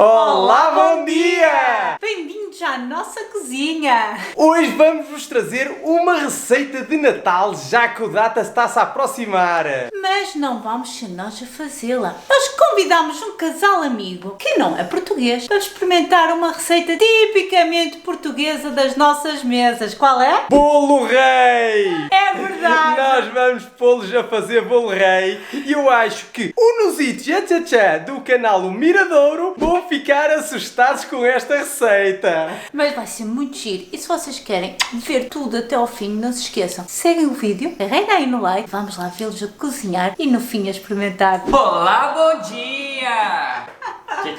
Olá, bom dia! Bem-vindos à nossa cozinha! Hoje vamos vos trazer uma receita de Natal, já que a data está-se a aproximar. Mas não vamos ser nós a fazê-la. Nós convidamos um casal amigo, que não é português, para experimentar uma receita tipicamente portuguesa das nossas mesas. Qual é? Bolo Rei! É verdade! Nós vamos pô-los a fazer bolo rei e eu acho que o Nusito e a Tchá do canal O Miradouro vão ficar assustados com esta receita. Mas vai ser muito giro. E se vocês querem ver tudo até ao fim, não se esqueçam. Seguem o vídeo, carreguem aí no like, vamos lá vê-los a cozinhar e no fim a experimentar. Olá, bom dia!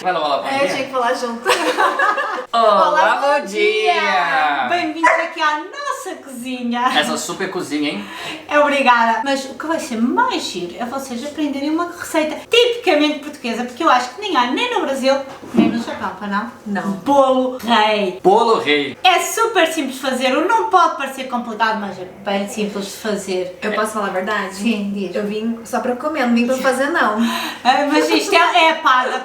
Vai lá, olá, bom dia. Tinha que falar junto. Olá, bom dia! Bem-vindos aqui à nossa cozinha. Essa super cozinha, hein? Obrigada. Mas o que vai ser mais giro é vocês aprenderem uma receita tipicamente portuguesa, porque eu acho que nem há nem no Brasil, nem no Japão, para não? Não. Bolo rei. Bolo rei. É super simples de fazer, não pode parecer complicado, mas é bem simples de fazer. Eu posso falar a verdade? Sim, diz. Eu vim só pra comer, não vim pra fazer não. Mas isto é paga.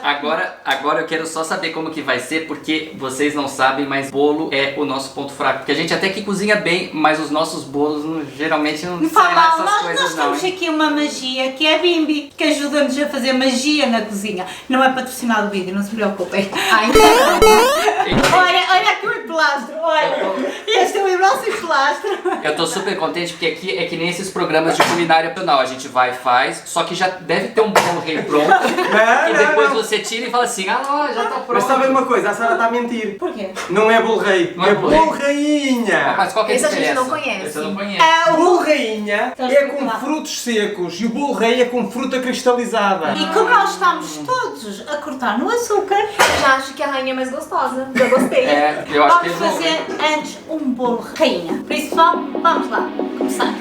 Agora eu quero só saber como que vai ser, porque vocês não sabem, mas bolo é o nosso ponto fraco. Porque a gente até que cozinha bem, mas os nossos bolos geralmente não Não saem faz mal, nessas nós coisas não, temos hein? aqui uma magia que é a Bimbi, que ajuda-nos a fazer magia na cozinha. Não é patrocinado o vídeo, não se preocupem. Ainda não. Olha aqui o emplastro, olha. Este é o nosso emplastro. Eu tô super contente porque aqui é que nem esses programas de culinária opcional. A gente vai e faz, só que já deve ter um bolo rei pronto. E depois você tira e fala assim, ah, já tá pronto. Mas está a ver uma coisa, a Sara está a mentir. Por quê? Não é bolo rei, Não é é bolo bolo rei? rainha. Mas qual que é a Esse a diferença? gente não conhece. Esse eu não conheço. O bolo rainha Estás é a com falar. frutos secos e o bolo rei é com fruta cristalizada. E como nós estamos todos a cortar no açúcar, Eu já acho que a rainha é mais gostosa. Já gostei. É, eu acho que vamos eles vão ver. fazer antes um bolo rainha. Por isso, vamos lá começar.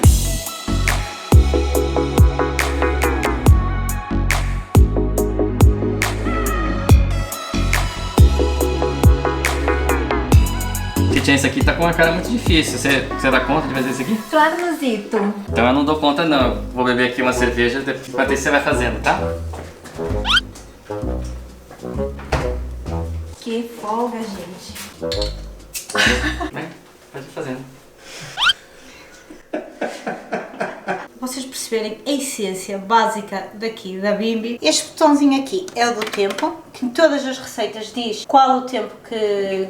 Titia, isso aqui tá com uma cara muito difícil. Você dá conta de fazer isso aqui? Claro, Nuzito. Então eu não dou conta não. Eu vou beber aqui uma cerveja enquanto isso você vai fazendo, tá? Que folga, gente. Vai, pode ir fazendo. Vocês perceberem a essência básica daqui da Bimbi. Este botãozinho aqui é o do tempo, que em todas as receitas diz qual o tempo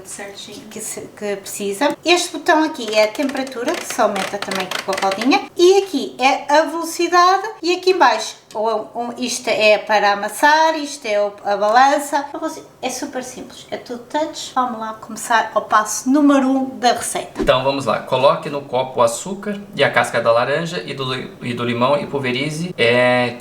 Certinho. que precisa. Este botão aqui é a temperatura, que se aumenta também aqui com a rodinha. E aqui é a velocidade e aqui em baixo isto é para amassar, isto é a balança. É super simples, é tudo touch. Vamos lá começar ao passo número 1 da receita. Então vamos lá. Coloque no copo o açúcar e a casca da laranja e do limão e pulverize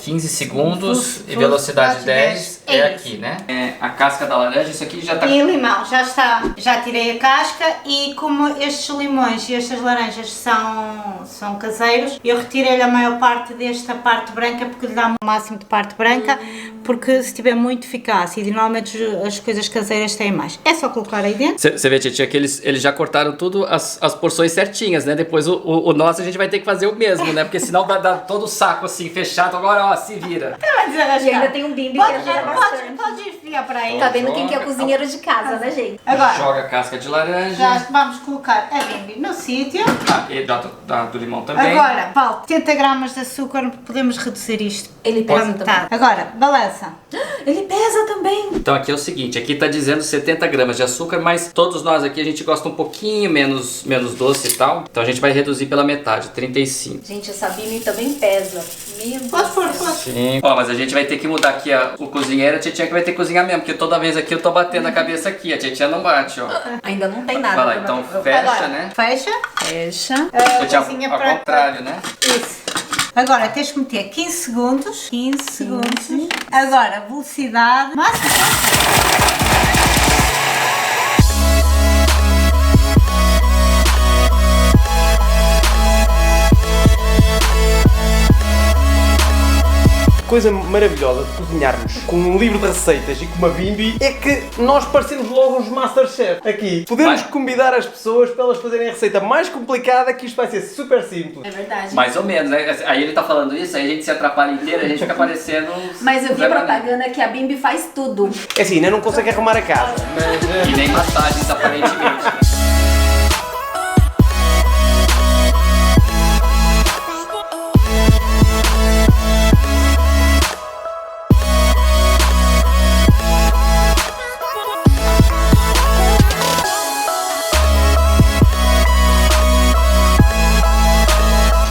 15 segundos e velocidade 10 é aqui, né? A casca da laranja, isso aqui já tá... E o limão, já está, já tirei a casca e como estes limões e estas laranjas são caseiros, eu retirei a maior parte desta parte branca porque lhe dá o máximo de parte branca, porque se tiver muito fica ácido e normalmente as coisas caseiras têm mais. É só colocar aí dentro. Você vê, Titia, que eles já cortaram tudo as porções certinhas, né? Depois o nosso a gente vai ter que fazer o mesmo, né? Porque senão vai dar todo o saco assim, fechado. Agora, ó, se vira. Vai desarrascar. E ainda tem um bimbi que ajuda bastante. Pode enfiar para aí. Tá vendo quem que é o cozinheiro de casa, né, gente? Agora, Joga a casca de laranja. já vamos colocar a Bimbi no sítio. E do limão também. Agora, falta 70 gramas de açúcar, podemos reduzir isto. Ele para pesa metade. Agora, balança. Ele pesa também. Então aqui é o seguinte, aqui tá dizendo 70 gramas de açúcar, mas todos nós aqui a gente gosta um pouquinho menos doce e tal. Então a gente vai reduzir pela metade, 35. Gente, essa Bimbi também pesa. Meu Deus. Pode pôr, pode. Sim. Ó, mas a gente vai ter que mudar aqui o cozinheiro, a Titia que vai ter que cozinhar mesmo, porque toda vez aqui eu tô batendo a cabeça aqui, a Titia não bate, ó. Ainda não tem nada. Vai lá, pra então bater. fecha, Agora, né? fecha. Fecha. Titia, Cozinha ao contrário, né? Isso. Agora tens que meter 15 segundos. 15 segundos. Agora, velocidade máxima. coisa maravilhosa de cozinharmos com um livro de receitas e com uma bimbi é que nós parecemos logo uns Masterchef aqui. Podemos convidar as pessoas para elas fazerem a receita mais complicada, que isto vai ser super simples. É verdade. Mais ou menos, né? Aí ele tá falando isso, aí a gente se atrapalha inteira, a gente fica parecendo uns... Mas eu vi Zé Mané. propaganda que a Bimbi faz tudo. É assim, ainda não consegue arrumar a casa, mas... E nem massagens, aparentemente.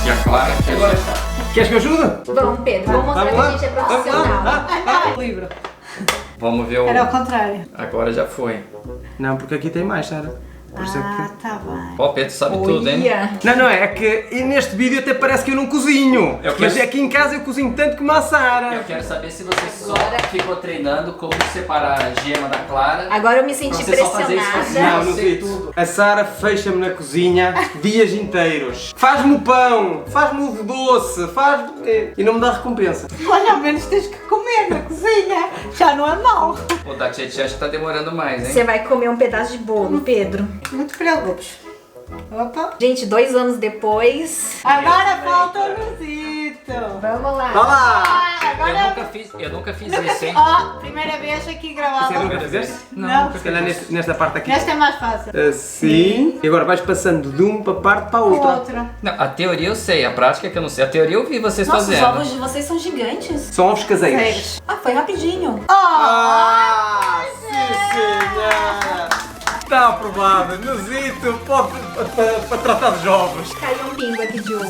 E a Clara, que agora está. Queres que eu ajude? Vamos, Pedro, vamos mostrar que a gente é profissional. Livro. Vamos ver o... Era ao contrário. Agora já foi. Não, porque aqui tem mais, Sara. Por isso é que... Tá bem. Ó, Pedro sabe tudo, hein? Olha. Não, é que neste vídeo até parece que eu não cozinho. Eu Mas quero- aqui em casa eu cozinho tanto como a Sara. Eu quero saber se você só ficou treinando como separar a gema da Clara. Agora eu me senti Você só fazer isso pressionada. Não, não sei sei tudo. A Sara fecha-me na cozinha dias inteiros. Faz-me o pão, faz-me o doce, faz... E não me dá recompensa. Olha, ao menos tens que comer na cozinha. Já não é mau. O da Tchê acho que tá demorando mais, hein? Você vai comer um pedaço de bolo, Pedro. Não te preocupes. Opa. Gente, 2 anos depois. Agora falta o Luzito. Vamos lá. Vá lá! Ah, agora... Eu nunca fiz isso, hein? Ó, primeira vez aqui gravado. Você nunca fizeste? Não. Se calhar nesta parte aqui. Esta é mais fácil. Assim. E agora vais passando de uma parte para a outra. Outra. Não, a teoria eu sei, a prática é que eu não sei. A teoria eu vi vocês Nossa, os fazendo. ovos de vocês são gigantes. São ovos caseiros. Sério. Ah, foi rapidinho. Ah, sim, senhora! Está aprovado. Luzito, pode para tratar dos ovos. Caiu um bingo aqui de ovo.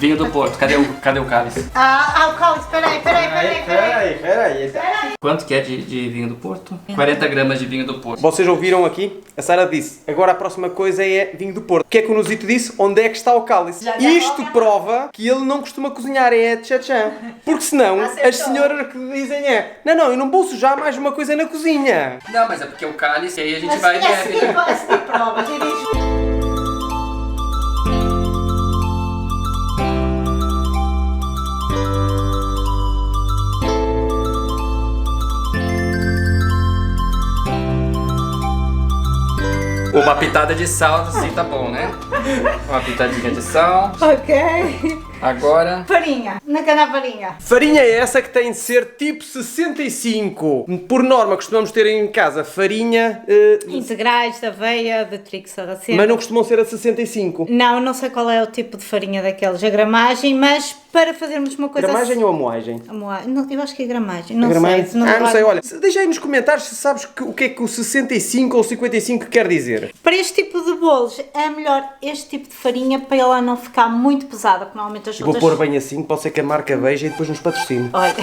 Vinho do Porto, cadê o cálice? Ah, o cálice, peraí. Peraí. Quanto que é de vinho do Porto? 40 gramas de vinho do Porto. Vocês ouviram aqui? A Sara disse, agora a próxima coisa é vinho do Porto. O que é que o Nuzito disse? Onde é que está o cálice? Já Isto prova que ele não costuma cozinhar, é tchá-tchá. Porque senão Acertou. as senhoras que dizem é não, eu não vou sujar mais uma coisa na cozinha. Não, mas é porque o cálice, aí a gente A vai e seguir bebe. provas e diz... Uma pitada de sal, assim tá bom, né? Uma pitadinha de sal. Ok. Agora... Farinha. Na cana farinha. Farinha é essa que tem de ser tipo 65. Por norma costumamos ter em casa farinha, Integrais, de aveia, de trigo sarraceno. mas não costumam ser a 65. Não sei qual é o tipo de farinha daqueles, a gramagem, mas para fazermos uma coisa Gramagem ou a moagem? Não, eu acho que é gramagem. Não Gramagem? sei. Não sei, olha. Deixa aí nos comentários se sabes o que é que o 65 ou 55 quer dizer. Para este tipo de bolos é melhor este tipo de farinha para ela não ficar muito pesada, porque normalmente as Vou outras... pôr bem assim, pode ser que a marca veja e depois nos patrocine. Olha.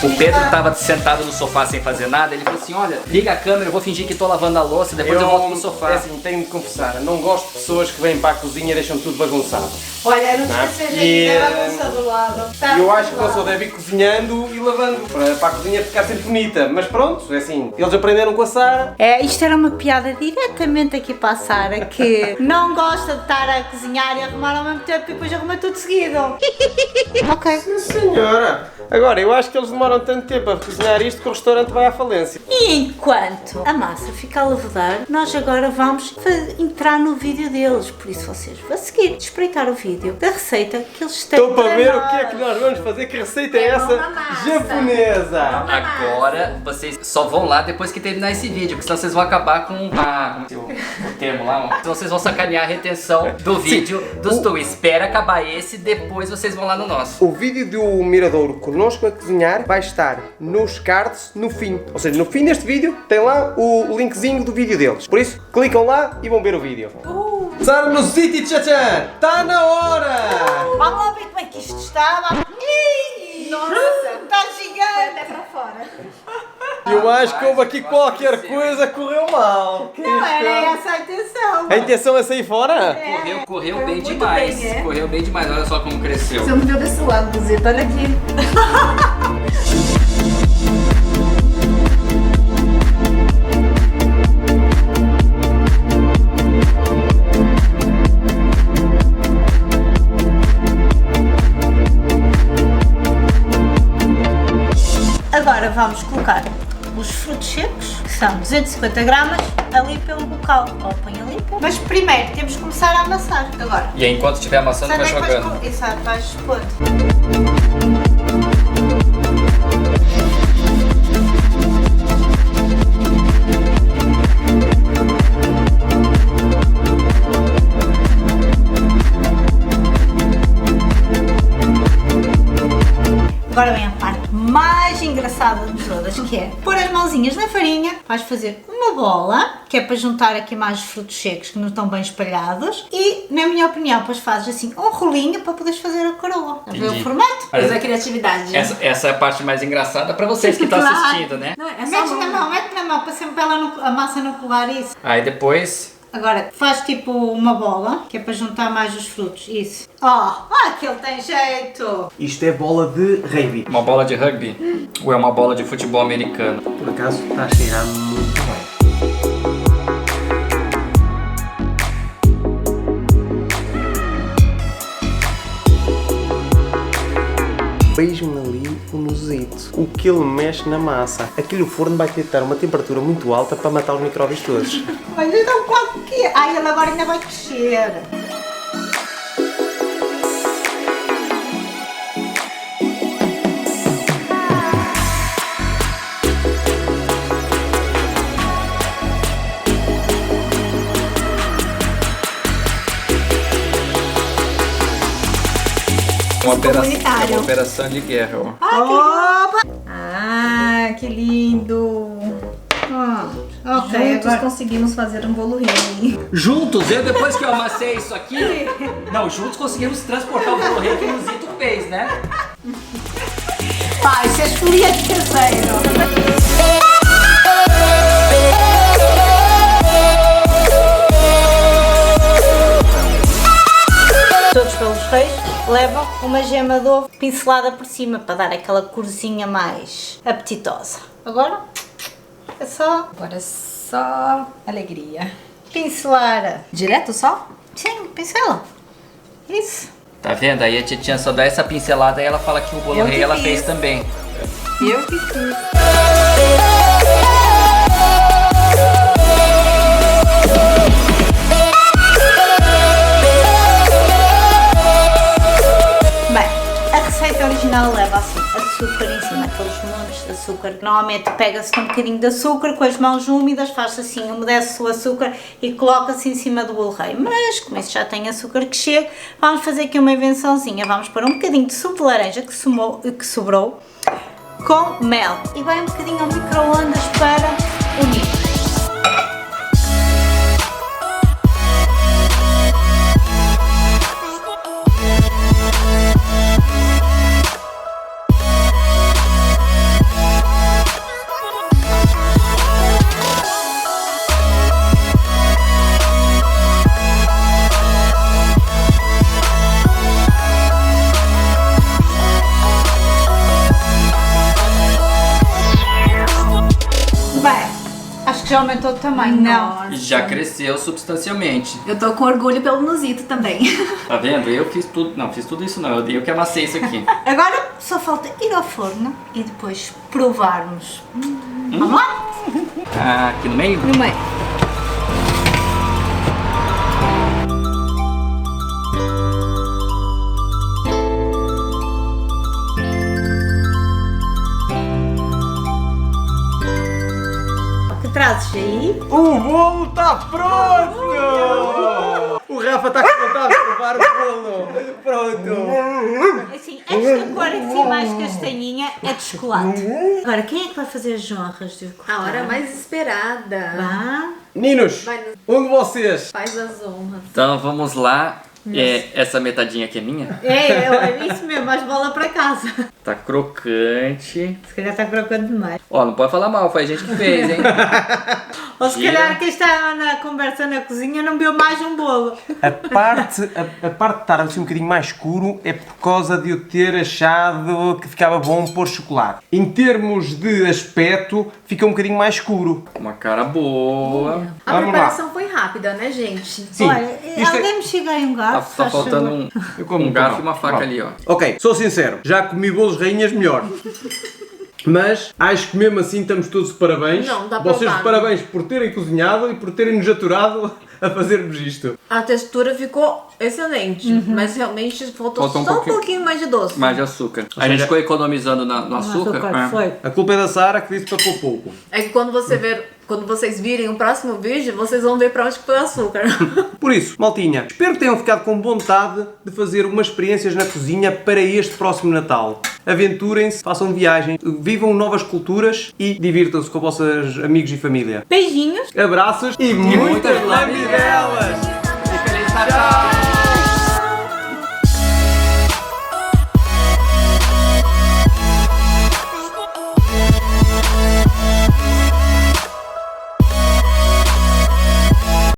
O Pedro tava sentado no sofá sem fazer nada, ele falou assim, olha, liga a câmera, eu vou fingir que tô lavando a louça, depois eu volto pro sofá. É assim, tenho de confessar, não gosto de pessoas que vêm para a cozinha e deixam tudo bagunçado. Olha, não Não. esquecer E, da bagunça do lado. Tá Eu acho que do não só lado. deve ir cozinhando e lavando, para a cozinha ficar sempre bonita. Mas pronto, é assim, eles aprenderam com a Sara. Isto era uma piada diretamente aqui para a Sara, que não gosta de estar a cozinhar e arrumar ao mesmo tempo e depois arruma tudo seguido. Ok. Senhora, agora eu acho que eles demoram tanto tempo a cozinhar isto que o restaurante vai à falência. E enquanto a massa fica a levedar, nós agora vamos entrar no vídeo deles. Por isso vocês vão seguir, espreitar o vídeo da receita que eles têm. Estou para ver nós. o que é que nós vamos fazer, que receita é É essa uma massa. japonesa. Agora vocês só vão lá depois que terminar esse vídeo, porque senão vocês vão acabar com o termo lá, ó. Então vocês vão sacanear a retenção do vídeo dos tu. Espera acabar esse, depois vocês vão lá no nosso. O vídeo do Miradouro conosco a cozinhar vai estar nos cards no fim. Ou seja, no fim deste vídeo tem lá o linkzinho do vídeo deles. Por isso, clicam lá e vão ver o vídeo. Sara no City Tchan! Está na hora! Vamos lá ver como é que isto está. Vamos... Ih! Nossa, Está foi gigante! até pra fora. Eu acho que houve aqui qualquer coisa que correu mal. Que Não isto era é? essa a intenção. A intenção é sair fora? Correu Foi bem muito demais. bem, é. Correu bem demais, olha só como cresceu. Você não viu desse lado, Zito, olha aqui. Agora vamos colocar os frutos secos, que são 250 gramas, ali pelo bocal. Ou põe ali. Mas primeiro temos que começar a amassar. Agora. E aí, enquanto estiver amassando, vai Sabe é que vais jogando. Exato, vais pondo. Agora vem a parte mais engraçada de todas, que é pôr as mãozinhas na farinha, vais fazer uma bola, que é para juntar aqui mais os frutos secos que não estão bem espalhados, e, na minha opinião, depois fazes assim um rolinho para poderes fazer a coroa. A ver o Entendi. formato? Mas Usa a criatividade. essa é a parte mais engraçada pra vocês que estão Claro. assistindo, né? Não, é só Mete na mão, mete na mão, para sempre ela a massa não colar isso. Aí depois... Agora, faz tipo uma bola, que é para juntar mais os frutos, isso. Que ele tem jeito! Isto é bola de rugby. Uma bola de rugby ou é uma bola de futebol americano? Por acaso está a cheirar muito bem. Vejam ali o nozito. O que ele mexe na massa. Aquilo o forno vai ter que estar uma temperatura muito alta para matar os micróbios todos. Mas então quase que... Ai, ele agora ainda vai crescer. comunitário. Uma operação de guerra, ó. Opa! Ah, que lindo. Ok, Juntos agora... conseguimos fazer um bolo rei. Juntos, depois que eu amassei isso aqui... Não, juntos conseguimos transportar o bolo rei que o Zito fez, né? Ai, isso é esfoliante caseiro. Todos pelos reis levam uma gema de ovo pincelada por cima para dar aquela corzinha mais apetitosa. Agora é só Agora é só alegria. pincelar. Direto só? Sim, pincela. Isso. Tá vendo? Aí a titinha só dá essa pincelada e ela fala que o bolo Eu rei que ela fiz. fez também. Eu que fiz. Bem, a receita original leva assim, açúcar em cima, aqueles montes de açúcar. Normalmente pega-se um bocadinho de açúcar com as mãos úmidas, faz assim, umedece o açúcar e coloca-se em cima do bolo rei. Mas, como isso já tem açúcar que chega, vamos fazer aqui uma invençãozinha. Vamos pôr um bocadinho de sumo de laranja que sobrou com mel e vai um bocadinho ao micro-ondas para unir. Bem, acho que já aumentou o tamanho, não? Nossa. Já cresceu substancialmente. Eu tô com orgulho pelo Nuzito também. Tá vendo? Eu fiz tudo. Não, fiz tudo isso não. Eu que amassei isso aqui. Agora só falta ir ao forno e depois provarmos. Vamos lá? Ah, aqui no meio? No meio. O que trazes aí? O bolo está pronto! O Rafa está com vontade de provar o bolo. Pronto. Assim, esta cor aqui mais castanhinha é de chocolate. Agora, quem é que vai fazer as honras de cortar? A hora mais esperada. Vá. Meninos, Vai, um de vocês faz as honras. Então vamos lá Essa metadinha aqui é minha? É isso mesmo, as bolas pra casa. Tá crocante. Se calhar tá crocando demais. Ó, não pode falar mal, foi a gente que fez, hein? Ou se calhar quem está na conversa na cozinha não viu mais um bolo. A parte de estar assim um bocadinho mais escuro é por causa de eu ter achado que ficava bom pôr chocolate. Em termos de aspecto, fica um bocadinho mais escuro. Uma cara boa. A Vamos preparação foi rápida, né, gente? Sim. Olha, Isto é- alguém me chega aí um Tá, garfo, tá faz faltando favor. Eu como um garfo não. e uma faca Pronto. ali, ó. Ok, sou sincero, já comi bolos rainhas melhor. Mas acho que mesmo assim estamos todos de parabéns. Não, dá para Vocês de levar. parabéns por terem cozinhado e por terem nos aturado a fazermos isto. A textura ficou excelente, mas realmente faltou Faltou um só um pouquinho- pouquinho mais de doce. Mais de açúcar. A gente ficou economizando no açúcar. É. foi. A culpa é da Sara que disse para pôr pouco. É que quando vocês virem o próximo vídeo, vocês vão ver pra onde que foi o açúcar. Por isso, maltinha, espero que tenham ficado com vontade de fazer umas experiências na cozinha para este próximo Natal. Aventurem-se, façam viagem, vivam novas culturas e divirtam-se com vossos amigos e família. Beijinhos. Abraços e muitas lamidelas! Feliz Natal!